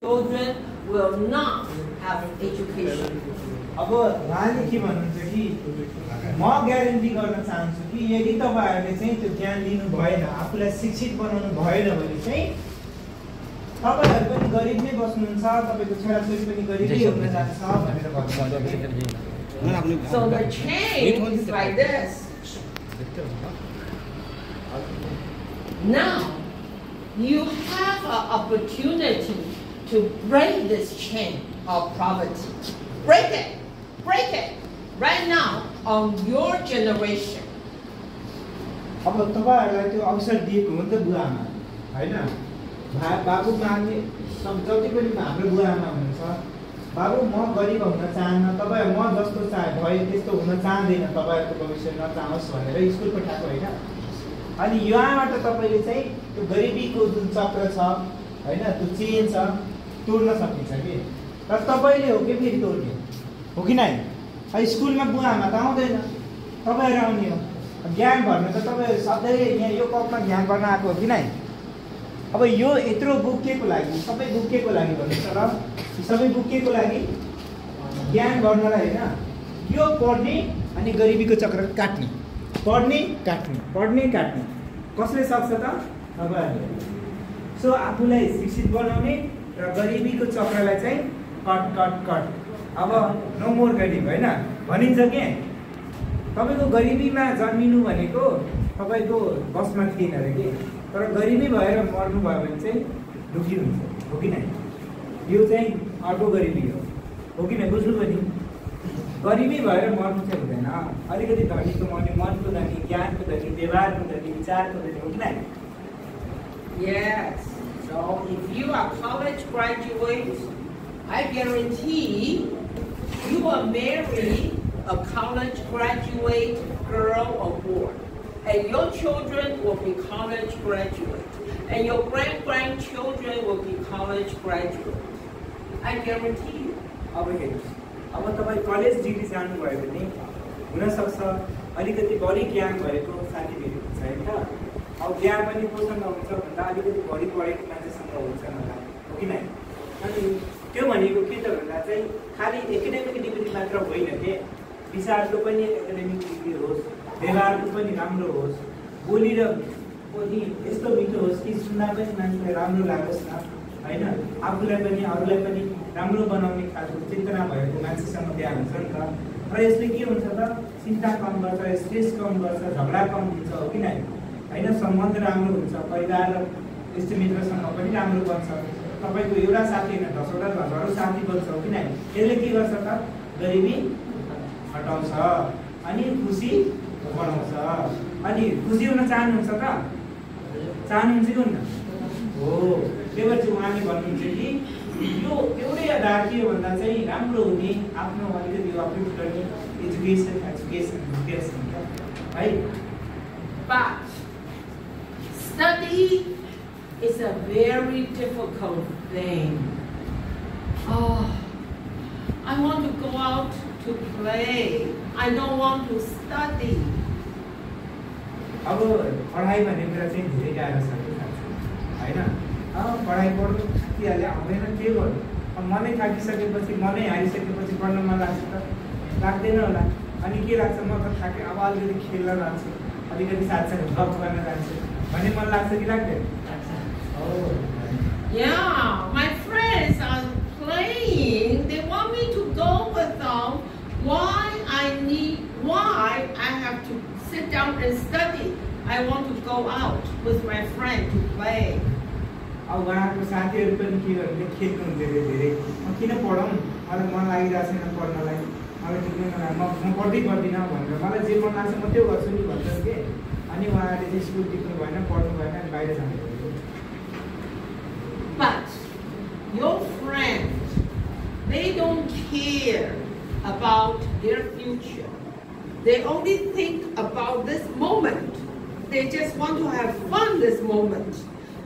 children will not have education. अब उहाँले के भन्नुहुन्छ कि म ग्यारेन्टी गर्न चाहन्छु कि यदि तपाईहरुले चाहिँ त्यो ज्ञान लिनु भएन, आफूलाई शिक्षित बनाउनु भएन भने चाहिँ तपाईहरु पनि गरिब नै बस्नुहुन्छ, तपाईको छोराछोरी पनि गरिबै हुन जान्छ भनेर भन्नुहुन्छ। So the chain is like this. Now you have an opportunity to break this chain of poverty. Break it. Break it. Right now on your generation. अब तपाईहरुलाई त्यो अवसर दिएको हो नि त बुवाआमा, हैन? बाबु माग्ने जति पनि हाम्रो बुवाआमा हुनुहुन्छ, बाबु म गरिब हुन चाहन्न, तपाई म जस्तो भए त्यस्तो हुन चाहदैन, तपाईहरुको भविष्य नचाहोस् भनेर स्कुल पठाएको हैन? अनि यहाँबाट तपाईले चाहिँ त्यो गरिबीको जुन चक्र छ, हैन, त्यो चेन छ, तोड्न सकिन्छ के? तर तपाईले हो के फेरि तोड्ने? हो कि नै? स्कुलमा बुवाआमा त आउँदैन, तपाईहरु आउने हो। ज्ञान भर्न त तपाईहरु सधैँ यहाँ यो कपमा ज्ञान भर्न आएको हो कि नै? अब यो यत्रो बुक केको लागि, सबै बुक केको लागि भन्नुस् त ल? सबै बुक केको लागि ज्ञान गर्नलाई हैन? यो पढ्ने अनि गरिबीको चक्र काट्ने, पढ्ने काट्ने, पढ्ने काट्ने। कसले सक्छ त? तपाईहरुले। सो आफूलाई शिक्षित बनाउने र गरिबीको चक्रलाई चाहिँ कट कट कट। अब नो मोर गरिब, हैन? भनिन्छ के तपाईको गरिबीमा जन्मिनु भनेको तपाईको बसमा थिएन रे के? तर गरिबी भएर मर्नु भयो भने चाहिँ दुखी हुन्छ, हो कि नै? यो चाहिँ अर्को गरिबी हो कि नै? बुझ्नु पनि गरिबी भएर मर्नु चाहिँ हुँदैन। अलिकति धनीको मर्ने, मनको धनी, ज्ञानको धनी, व्यवहारको धनी, विचारको धनी, हो कि नै? Yes. So if you are college graduates, I guarantee you will marry a college graduate girl or boy. And your children will be college graduates. And your grandchildren will be college graduates. I guarantee you. अब हेर्नुस्, अब तपाईँ college degree जानुभयो भने हुनसक्छ अलिकति बढी ज्ञान भएको साथी भेट्नुहुन्छ हैन त? अब ज्ञान पनि कोसँग हुन्छ भन्दा अलिकति बढी पढेको मान्छेसँग हुन्छ होला, हो कि नै? अनि त्यो भनेको के त भन्दा चाहिँ खालि एकाडेमिक डिग्री मात्र होइन के? विचारको पनि एकाडेमिक डिग्री होस्, व्यवहारको पनि राम्रो होस्, बोली र पनि यस्तो मिठो होस् कि सुन्दा पनि मान्छेलाई राम्रो लागोस् न, हैन? आफूलाई पनि अरूलाई पनि राम्रो बनाउने खालको चेतना भएको मान्छेसँग बिहा हुन्छ नि त। र यसले के हुन्छ त? चिन्ता कम गर्छ, स्ट्रेस कम गर्छ, झगडा कम हुन्छ, हो कि नै? हैन? सम्बन्ध राम्रो हुन्छ, परिवार र इष्टमित्रसँग पनि राम्रो बन्छ। तपाईको एउटा साथी हैन 10 वटा 10 वटा साथी बन्छ, हो कि नै? यसले के गर्छ त? गरिबी हटाउँछ अनि खुसी बनाउँछ। अनि खुसी हुन चाहनुहुन्छ त? चाहनुहुन्छ कि हुन्न? हो। त्यही भएर चाहिँ उहाँले भन्नुहुन्छ कि यो एउटै आधार के हो भन्दा चाहिँ राम्रो हुने, आफ्नो अलिकति अप्लिफ्ट गर्ने एजुकेसन है? But study is a very difficult thing. Oh, I want to go out to play. I don't want to study. अब पढाइ भन्ने कुरा चाहिँ धेरै गाह्रो छ हैन? पढाइ पढ्नु थाकिहाल्यो, आउँदैन, के गर्नु? अब मनै थाकिसकेपछि, मनै हारिसकेपछि पढ्न मन लाग्छ त? लाग्दैन होला। अनि के लाग्छ? म त थाकेँ, अब अलिकति खेल्न जान्छु, अलिकति साथीसँग गफ गर्न जान्छु भन्ने मन लाग्छ कि लाग्दैन? Yeah, my friends are playing. They want me to go with them. Why I have to sit down and study? I want to go out with my friend to play. अब उहाँको साथीहरू पनि के गर्नु? खेल्नु धेरै धेरै। किन पढौँ? मलाई मन लागिरहेको छैन पढ्नलाई, मलाई ठिकै नलाग्छ, म पढ्दिनँ भनेर मलाई जे मन लाग्छ म त्यो गर्छु नि भन्छन् के? अनि उहाँहरूले चाहिँ स्कुल टिप्नु भएन, पढ्नु भएन, अनि बाहिर जानु भयो। But your friends, they don't care about their future. They only think about this moment. They just want to have fun this moment.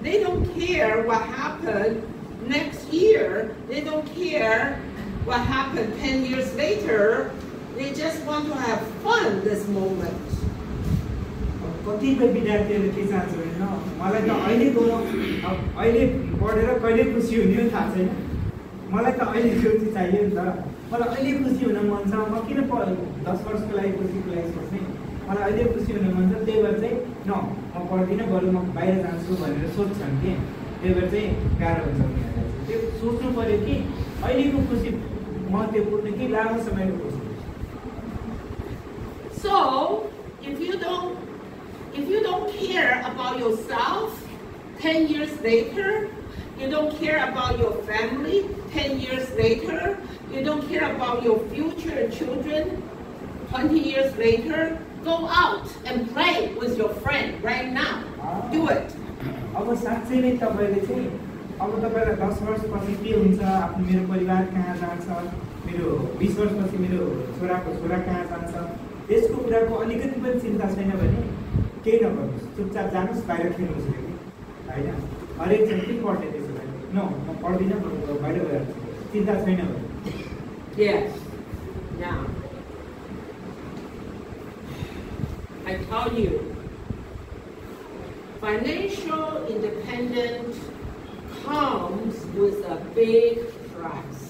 They don't care what happened next year. They don't care what happened 10 years later. They just want to have fun this moment. कतिपय विद्यार्थीहरूले के चाहन्छ भने न मलाई त अहिले पढेर कहिले खुसी हुने थाहा छैन, मलाई त अहिले खुसी चाहियो नि त, मलाई अहिले खुसी हुन मन छ, म किन 10 वर्षको लागि खुसीको लागि सोच्ने, मलाई अहिले खुसी हुन मन छ, त्यही भएर चाहिँ म पढ्दिनँ, बरु म बाहिर जान्छु भनेर सोध्छन् कि, त्यही भएर चाहिँ गाह्रो हुन्छ उनीहरूलाई। त्यो सोच्नु पऱ्यो कि अहिलेको खुसी महत्त्वपूर्ण कि लामो समयको खुसी। So, if you don't care about yourself 10 years later, you don't care about your family 10 years later, you don't care about your future children 20 years later, go out and play with your friend right now. Do it. अब साँच्चै नै तपाईँले चाहिँ अब तपाईँलाई 10 वर्षपछि के हुन्छ, आफ्नो मेरो परिवार कहाँ जान्छ, मेरो 20 वर्षपछि मेरो छोराको छोरा कहाँ जान्छ, त्यसको कुराको अलिकति पनि चिन्ता छैन भने केही नगर्नुहोस्, चुपचाप जानुहोस्, बाहिर खेल्नुहोस् होइन। हरेकजना के पढ्ने त्यसो भए म पढ्दिनँ, बाहिर गएर चिन्ता छैन भने। Yes. Now, I tell you, financial independence comes with a big price.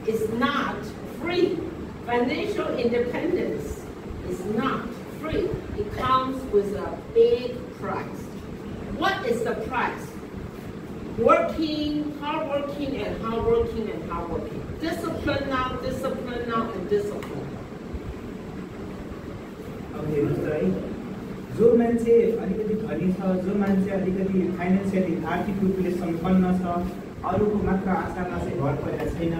It's not free. Financial independence is not free. It comes with a big price. What is the price? Working, hardworking, and hardworking, and hardworking. Discipline now, discipline now, and discipline. अब हेर्नुहोस् त है, जो मान्छे अलिकति धनी छ, जो मान्छे अलिकति फाइनेन्सियली आर्थिक रूपले सम्पन्न छ, अरूको मात्र आशामा चाहिँ भर परेको छैन,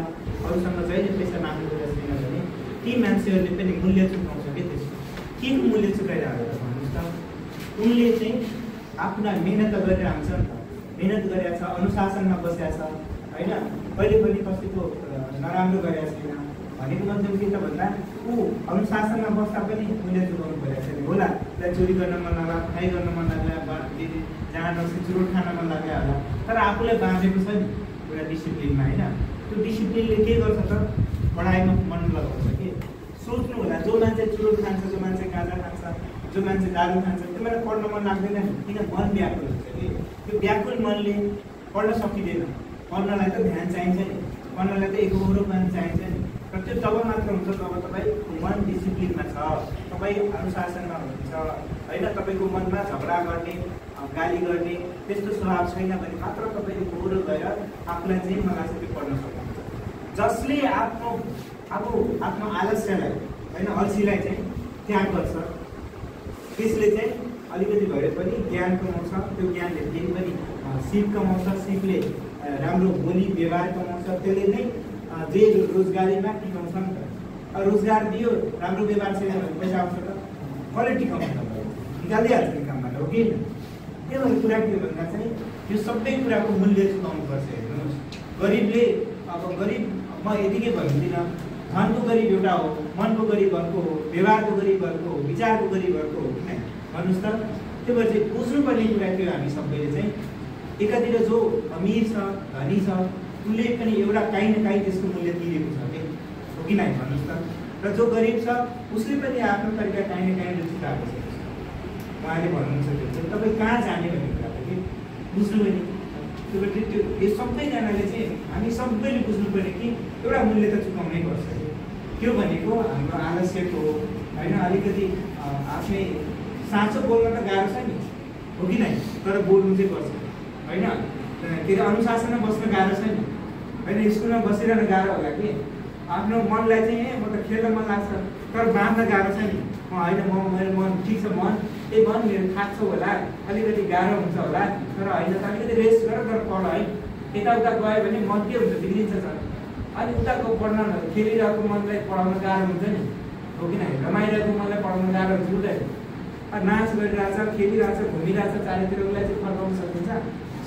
अरूसँग जहिले पैसा माग्नु परेको छैन भने ती मान्छेहरूले पनि मूल्य चुकाउँछ के त्यसको के मूल्य चुकाइरहेको छ भन्नुहोस् त। उनले चाहिँ आफ्ना मेहनत गरेर आउँछ नि त, मेहनत गरेर छ, अनुशासनमा बसेको छ होइन, कहिले पनि कसैको नराम्रो गरेको छैन भनेको मतलब के त भन्दा ऊ अनुशासनमा बस्दा पनि मूल्य चुकाउनु परेको छैन होला। त्यसलाई चोरी गर्न मन लाग्ला, खाइ गर्न मन लाग्ला, जहाँ नक्सी चुरोट खान मन लाग्यो होला, तर आफूलाई बाँधेको छ नि एउटा डिसिप्लिनमा होइन। त्यो डिसिप्लिनले के गर्छ त, पढाइमा मन लगाउँछ कि। सोच्नु होला, जो मान्छे चुरोट खान्छ, जो मान्छे गाँजा खान्छ, जो मान्छे दारू खान्छ, त्यो मलाई पढ्न मन लाग्दैन नि, किन मन व्याकुल हुन्छ कि। त्यो व्याकुल मनले पढ्न सकिँदैन, पढ्नलाई त ध्यान चाहिन्छ नि, पढ्नलाई त एकोहोरो मन चाहिन्छ नि। र त्यो तब मात्र हुन्छ जब तपाईँको मन डिसिप्लिनमा छ, तपाईँ अनुशासनमा हुनुहुन्छ होइन, तपाईँको मनमा झगडा गर्ने, गाली गर्ने त्यस्तो स्वभाव छैन भने मात्र तपाईँले एकोहोरो गएर आफूलाई चाहिँ मलाई चाहिँ त्यो पढ्न सक्नुहुन्छ। जसले आफ्नो आलस्यलाई होइन, अल्छीलाई चाहिँ त्याग गर्छ, त्यसले चाहिँ अलिकति भए पनि ज्ञान कमाउँछ, त्यो ज्ञानले फेरि पनि सिप कमाउँछ, सिपले राम्रो बोली व्यवहार कमाउँछ, त्यसले नै जे रोजगारीमा टिकाउँछ नि त। रोजगार दियो, राम्रो व्यवहार छैन भने पैसा आउँछ त, कसले टिकाउँछ त, निकालिहाल्छ नि कामबाट, हो कि? त्यही भएर कुरा के भन्दा चाहिँ यो सबै कुराको मूल्य चुकाउनुपर्छ। हेर्नुहोस्, गरिबले अब गरिब म यतिकै भन्दिनँ, धनको गरिब एउटा हो, मनको गरिब अर्को हो, व्यवहारको गरिब अर्को हो, विचारको गरिब अर्को हो किन भन्नुहोस् त। त्यो भएर चाहिँ बुझ्नुपर्ने कुरा के हो, हामी सबैले चाहिँ एकातिर जो अमिर छ, धनी छ, उसले पनि एउटा काहीँ न काहीँ त्यसको मूल्य तिरेको छ कि, हो कि नै भन्नुहोस् त। र जो गरिब छ उसले पनि आफ्नो तरिका काहीँ न काहीँ रुचि पाएको छ। उहाँले भन्नुहुन्छ त्यो चाहिँ तपाईँ कहाँ जाने भन्ने कुरा त कि बुझ्नु पनि। त्यो भएर त्यो यो सबैजनाले चाहिँ हामी सबैले बुझ्नुपर्ने कि एउटा मूल्य त चुकाउनै पर्छ। त्यो भनेको हाम्रो आलस्यको हो होइन, अलिकति आफ्नै साँचो बोल्न त गाह्रो छ नि, हो कि नै, तर बोल्नु चाहिँ पर्छ होइन। के अरे अनुशासनमा बस्न गाह्रो छ नि होइन, स्कुलमा बसिरहन गाह्रो होला कि। आफ्नो मनलाई चाहिँ म त खेल्न मन लाग्छ तर बाँध्न गाह्रो छ नि, होइन मेरो मन ठिक छ, मन ए मन मेरो थाक्छ होला, अलिकति गाह्रो हुन्छ होला, तर होइन त अलिकति रेस्ट गर, तर पढ है। यताउता गयो भने मन के हुन्छ, बिग्रिन्छ छ। अनि उताको पढ्न खेलिरहेको मनलाई पढाउन गाह्रो हुन्छ नि, हो कि नै, रमाइरहेको मनलाई पढाउन गाह्रो हुन्छ हुँदैन। नाच गरिरहेछ, खेलिरहेछ, घुमिरहेछ, चारैतिर उसलाई चाहिँ फर्काउन सकिन्छ,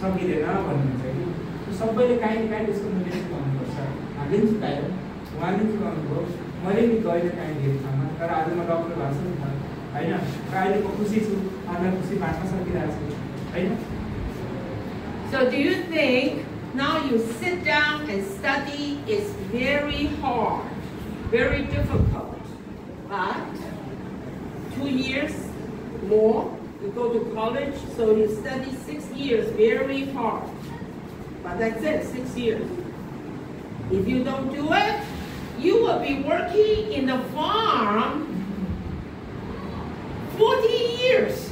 सकिँदैन भन्नुहुन्छ कि। सबैले काहीँ न काहीँ त्यसको मूल्य चुकाउनुपर्छ। हामीले पनि चुकायो, उहाँले पनि चुकाउनु भयो, मैले पनि गएन काहीँ धेरै ठाउँमा, तर आज म डक्टर भएको छु नि त होइन। र अहिले म खुसी छु, अरूलाई खुसी बाँच्न सकिरहेको छु होइन। So do you think now you sit down and study is very hard, very difficult, but 2 years more You go to college, so you study 6 years very hard. But that's it, 6 years. If you don't do it, you will be working in the farm 40 years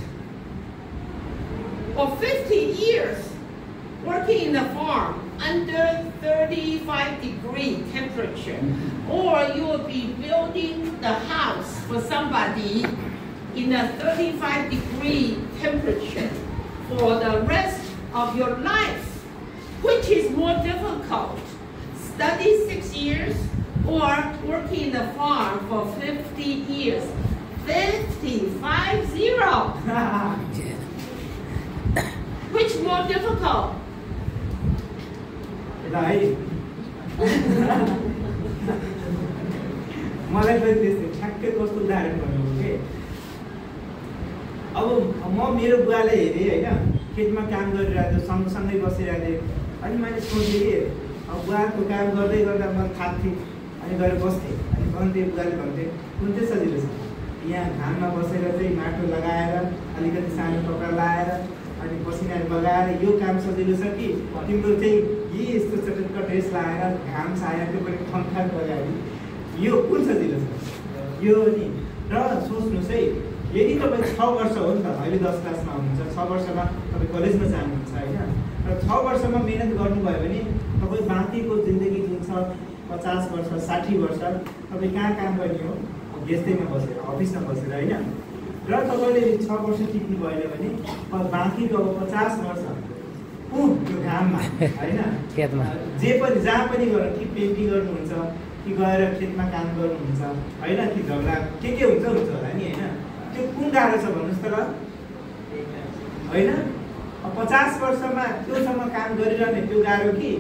or 50 years working in the farm under 35-degree temperature. Or you will be building the house for somebody in a 35-degree temperature for the rest of your life. Which is more difficult? Study 6 years or working in the farm for 50 years? 50. Which more difficult? Right. मलाई पनि त्यस्तै ठ्याक्कै कस्तो उदाहरण भन्नु के अब म मेरो बुवालाई हेरेँ होइन खेतमा काम गरिरहेको सँगसँगै बसिरहेको थिएँ अनि मैले सोचेँ कि अब बुवाको काम गर्दै गर्दा म थाक्थेँ अनि गएर बस्थेँ अनि भन्थेँ बुवाले भन्थे कुन चाहिँ सजिलो छ यहाँ घाममा बसेर चाहिँ माटो लगाएर अलिकति सानो कपडा लगाएर अनि पसिना बगाएर यो काम सजिलो छ कि तिम्रो चाहिँ यस्तो चटक्क ड्रेस लगाएर घाम छायाको पनि खङखाङ लगाएर यो कुन सजिलो छ यो नि र सोच्नुहोस् है यदि तपाईँ 6 वर्ष हो नि त अहिले 10 क्लासमा हुनुहुन्छ 6 वर्षमा तपाईँ कलेजमा जानुहुन्छ होइन र 6 वर्षमा मेहनत गर्नुभयो भने तपाईँ बाँकीको जिन्दगी जुन छ 50 वर्ष 60 वर्ष तपाईँ कहाँ काम गर्ने हो गेस्टैमा बसेर अफिसमा बसेर होइन र तपाईँले 6 वर्ष टिक्नु भएन भने बाँकीको अब 50 वर्ष त्यो घाममा होइन जे पनि जहाँ पनि गएर कि पेन्टिङ गर्नुहुन्छ कि गएर खेतमा काम गर्नुहुन्छ होइन कि झगडा के हुन्छ होला नि होइन त्यो कुन गाह्रो छ भन्नुहोस् त ल होइन 50 वर्षमा त्योसम्म काम गरिरहने त्यो गाह्रो कि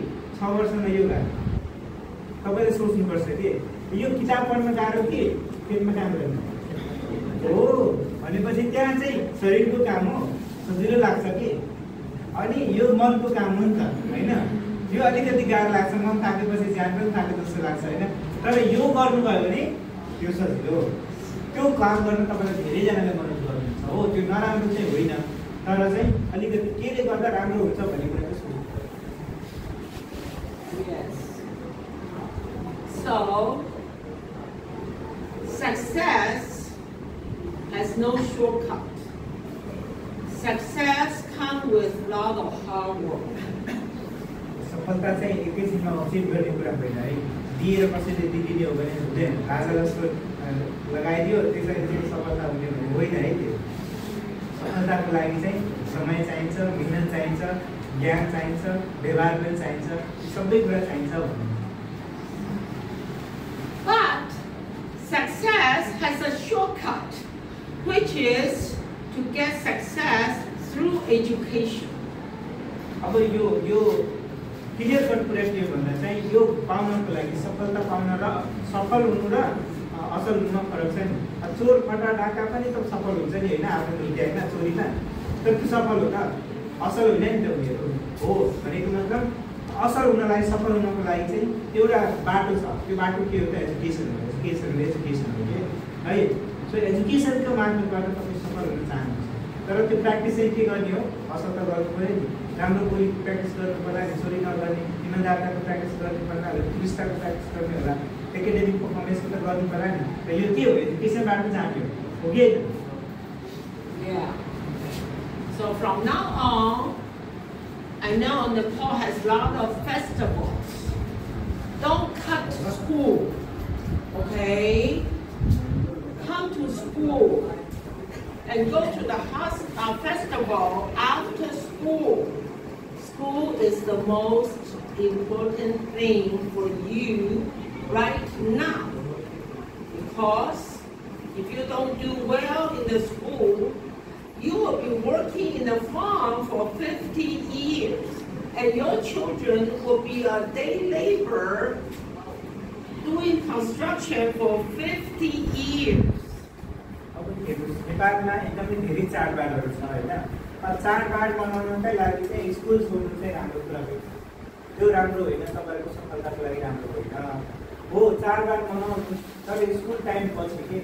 6 वर्षमा यो गाह्रो तपाईँले सोच्नुपर्छ कि यो किताब पढ्न गाह्रो कि खेतमा काम गर्नु हो भनेपछि त्यहाँ चाहिँ शरीरको काम हो सजिलो लाग्छ कि अनि यो मनको काम हो नि त होइन यो अलिकति गाह्रो लाग्छ मन थाकेपछि ज्यान पनि थाके जस्तो लाग्छ होइन तर यो गर्नुभयो भने त्यो सजिलो हो त्यो काम गर्न तपाईँलाई धेरैजनाले मद्दत गर्नुहुन्छ हो त्यो नराम्रो चाहिँ होइन तर चाहिँ अलिकति केले गर्दा राम्रो हुन्छ भन्ने कुरा चाहिँ सोच्नु So, success has no shortcut. Success comes with a lot of hard work. सफलता चाहिँ एकैछिनमा अचिभ गर्ने कुरा होइन है दिएर कसैले दिइदिने हो भने हुँदैन राजा जस्तो लगाइदियो त्यसरी चाहिँ सफलता हुने भने होइन है त्यो सफलताको लागि चाहिँ समय चाहिन्छ मिहिनेत चाहिन्छ ज्ञान चाहिन्छ व्यवहार पनि चाहिन्छ सबै कुरा चाहिन्छ भन्नु But success has a shortcut, which is to get success through education. अब यो क्लियर कट कुरा के हो भन्दा चाहिँ यो पाउनको लागि सफलता पाउन र सफल हुनु र असल हुनुमा फरक छ नि चोर फटा डाका पनि त सफल हुन्छ नि होइन आफ्नो विद्यामा चोरीमा तर त्यो सफल हो त असल होइन नि त उनीहरू हो भनेको मतलब असल हुनलाई सफल हुनको लागि चाहिँ एउटा बाटो छ त्यो बाटो के हो त एजुकेसन हो एजुकेसन हो कि है सो एजुकेसनको मार्फतबाट तपाईँ सफल हुन चाहनुहुन्छ तर त्यो प्र्याक्टिस चाहिँ के गर्ने हो असल त गर्नु पऱ्यो नि राम्रो कोही प्र्याक्टिस गर्नु पर्ला चोरी नगर्ने इमान्दारताको प्र्याक्टिस गर्नु पर्ला उत्कृष्टताको प्र्याक्टिस गर्ने होला एकाडेमिक पर्फर्मेन्सको त गर्नु पर्ला नि र यो के हो एजुकेसनबाट जाने हो कि Yeah. So from now on, I know Nepal has a lot of festivals. Don't cut school, okay? Come to school and go to the festival after school. School is the most important thing for you right now. Because if you don't do well in the school, you will be working in a farm for 50 years, and your children will be a day laborer doing construction for 50 years. अब नेपालमा एकदमै धेरै चाडबाडहरू छ होइन चाडबाड मनाउनकै लागि चाहिँ स्कुल छोड्नु चाहिँ राम्रो कुरा होइन त्यो राम्रो होइन तपाईँहरूको सफलताको लागि राम्रो होइन हो चाडबाड मनाउनु तर स्कुल टाइम पछि के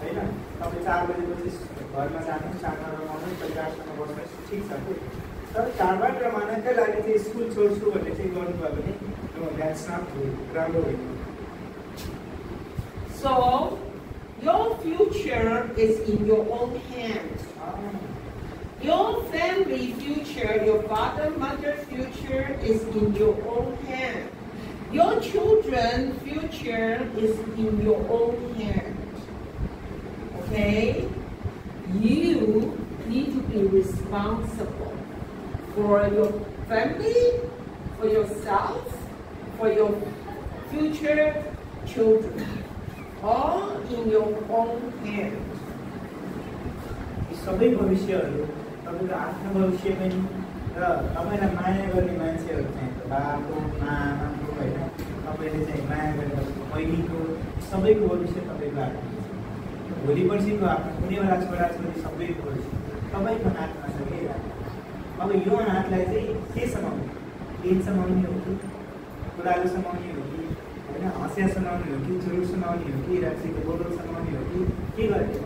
होइन तपाईँ 4 बजेपछि घरमा जानु, साथमा रमाउनु, परिवारसँग बस्नु ठिक छ कि तर चाडबाड रमाउनकै लागि चाहिँ स्कुल छोड्छु भन्ने चाहिँ गर्नुभयो भने नो द्याट्स नट राम्रो होइन. So, your future is in your own hands. Your family future, your father, mother future is in your own hand. Your children future is in your own hand. Okay? You need to be responsible for your family, for yourself, for your future children. All in your own hand. यी सबै भविष्यहरू तपाईँको आफ्नो भविष्य पनि र तपाईँलाई माया गर्ने मान्छेहरू चाहिँ बाबु आमाको होइन तपाईँले चाहिँ माया गरेर बहिनीको सबैको भविष्य तपाईँको हातमा छ. भोलि पर्सिको आफ्नो कुनै बेला छोराछोरी सबैको भविष्य तपाईँको हातमा छ कि. अब यो हातलाई चाहिँ के समाउने, पेन समाउने हो कि कुरालो समाउने हो कि होइन हँसिया समाउने हो कि चुरुट समाउने हो कि रात्रिको बोलो समाउने हो कि के गर्ने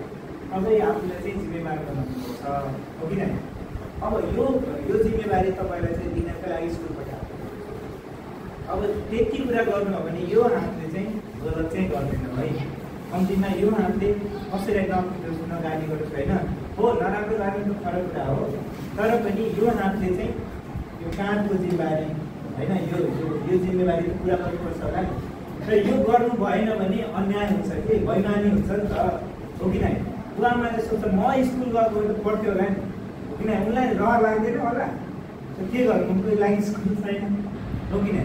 तपाईँ आफूलाई चाहिँ जिम्मेवार बनाउनुपर्छ हो कि होइन. अब यो जिम्मेवारी तपाईँलाई चाहिँ दिनको लागि स्कुल पठाएको. अब त्यति कुरा गर्नु हो भने यो हातले चाहिँ गलत चाहिँ गर्दैन है. कम्तीमा यो हातले कसैलाई नपिटोस् नगाली गरोस् होइन. हो नराम्रो गाली त फरक कुरा हो तर पनि यो हातले चाहिँ यो काँधको जिम्मेवारी होइन यो जिम्मेवारी त पुरा गर्नुपर्छ होला नि. र यो गर्नु भएन भने अन्याय हुन्छ कि बैमानी हुन्छ नि त हो कि नै. बुवाआमाले सोच्छ म स्कुल गएको त पढ्थ्यो होला नि किन उनलाई रहर लाग्दैन होला के गर्नु उनको लागि स्कुल छैन हो कि नै.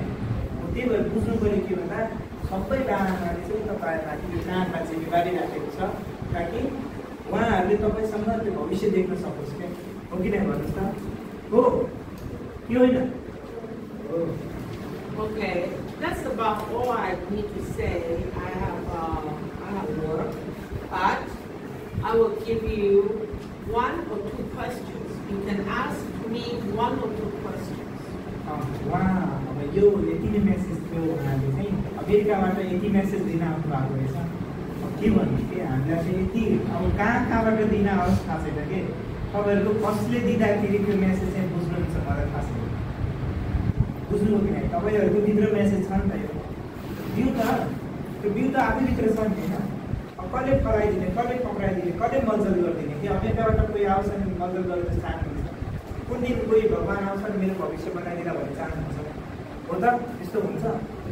त्यही भएर बुझ्नु पऱ्यो के भन्दा सबै बाबाआमाले चाहिँ तपाईँमाथि यो काँधमा जिम्मेवारी राखेको छ ताकि उहाँहरूले तपाईँसँग त्यो भविष्य देख्न सकोस् क्या हो कि नै भन्नुहोस् त. हो कि होइन. Okay, that's about all I need to say. I have work, but I will give you 1 or 2 questions. You can ask me 1 or 2 questions. अब यो यति नै मेसेज थियो उहाँले चाहिँ अमेरिकाबाट यति मेसेज दिन आउनु भएको रहेछ. के भन्नु कि हामीलाई चाहिँ यति अब कहाँबाट दिन आओस् थाहा छैन कि तपाईँहरूको कसले दिँदाखेरि त्यो मेसेज चाहिँ बुझ्नुहुन्छ मलाई थाहा छैन. बुझ्नु हो कि नै तपाईँहरूको भित्र मेसेज छ नि त. यो बिउ त त्यो बिउ त आफैभित्र छ नि होइन. अब कसले फलाइदिने कसले पक्राइदिने कसले मलजल गरिदिने कि अमेरिकाबाट कोही आउँछ नि मलजल गरेर चाहनुहुन्छ. कुन दिन कोही भगवान् आउँछ नि मेरो भविष्य बनाइदिन भन्ने चाहनुहुन्छ हो त. त्यस्तो हुन्छ.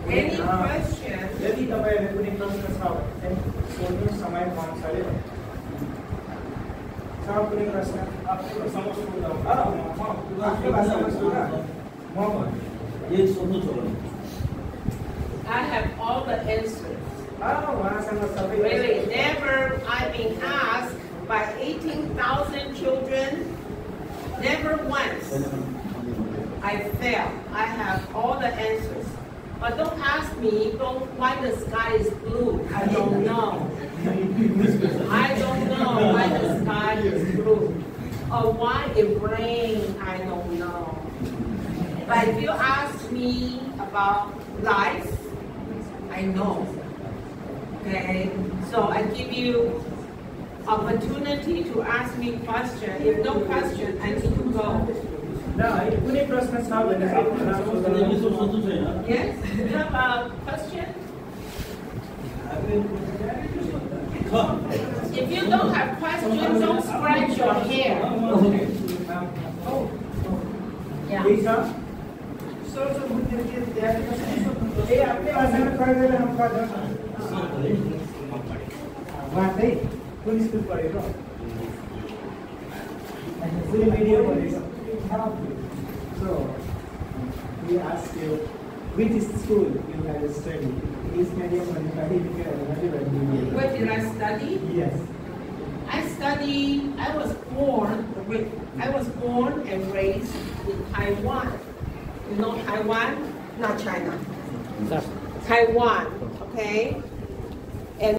यदि तपाईँहरूले कुनै प्रश्न छ भने चाहिँ सोध्नु समय पाउँछ अरे छ कुनै प्रश्न आफ्नो भाषामा सोध्दा म भन्छु. I have all the answers. उहाँसँग सबै Really, never I've been asked by 18,000 children, never once I failed. I have all the answers. But don't ask me why the sky is blue. I don't know. I don't know why the sky is blue. Or why it rains, I don't know. But if you ask me about life, I know. Okay? So I give you opportunity to ask me question. If no question, I need to go. कुनै प्रश्न छ भने Yes? You have a question? If you don't have questions, don't scratch your hair. Yeah. उहाँ चाहिँ कुन school पढेको video पढेको. So we ask you which school you have studied. English medium or Where did I study? Yes. I was born and raised in Taiwan. You know Taiwan? Not China. Taiwan, okay?